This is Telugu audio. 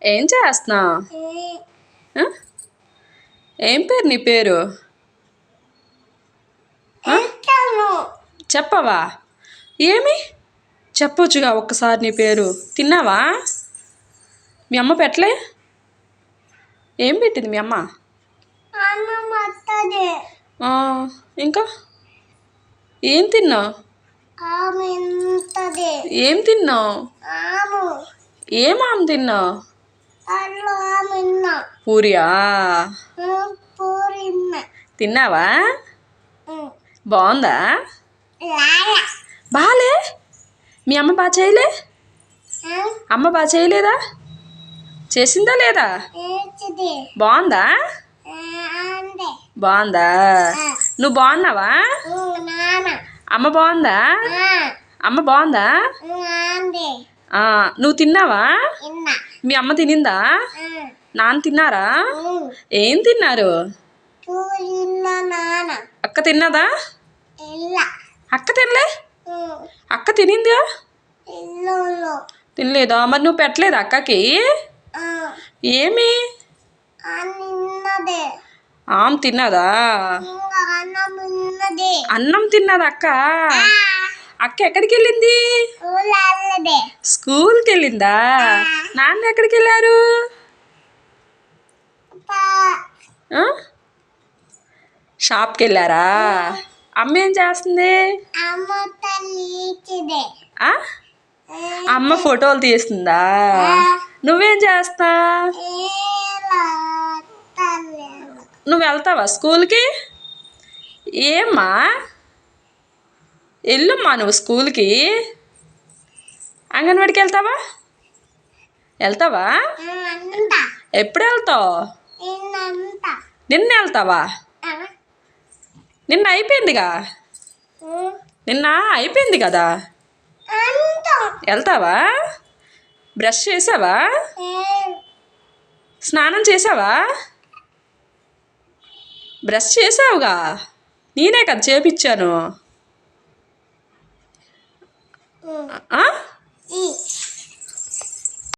ఏం చేస్తున్నావు? ఏం పేరు నీ పేరు? చెప్పవా? ఏమి చెప్పొచ్చుగా ఒక్కసారి నీ పేరు. తిన్నావా? మీ అమ్మ పెట్టలే? ఏం పెట్టింది మీ అమ్మ? ఇంకా ఏం తిన్నావు? ఏం తిన్నావు? ఏం ఆమె తిన్నావు? పూరియా తిన్నావా? బాగుందా? బాలే? మీ అమ్మ బాగా చేయలే? అమ్మ బాగా చేయలేదా? చేసిందా లేదా? బాగుందా? బాగుందా? నువ్వు బాగున్నావా? అమ్మ బాగుందా? అమ్మ బాగుందా? నువ్వు తిన్నావా? మీ అమ్మ తినిందా? నాన్న తిన్నారా? ఏం తిన్నారు? అక్క తిన్నదా? అక్క తినలే? అక్క తినిందా? తినలేదా? మరి నువ్వు పెట్టలేదా అక్కకి? ఏమి? ఆమె తిన్నదా? అన్నం తిన్నదా అక్క? అక్క ఎక్కడికి వెళ్ళింది? స్కూల్కి వెళ్ళిందా? నాన్న ఎక్కడికి వెళ్ళారు? షాప్కి వెళ్ళారా? అమ్మ ఏం చేస్తుంది? అమ్మ ఫోటోలు తీస్తుందా? నువ్వేం చేస్తా? నువ్వు వెళ్తావా స్కూల్కి? ఏమ్మా ఎల్లుమ్మా నువ్వు స్కూల్కి. అంగన్వాడికి వెళ్తావా? వెళ్తావా? ఎప్పుడు వెళ్తావు? నిన్న వెళ్తావా? నిన్న అయిపోయిందిగా. నిన్న అయిపోయింది కదా. వెళ్తావా? బ్రష్ చేసావా? స్నానం చేసావా? బ్రష్ చేసావుగా. నేనే కదా చేపించాను.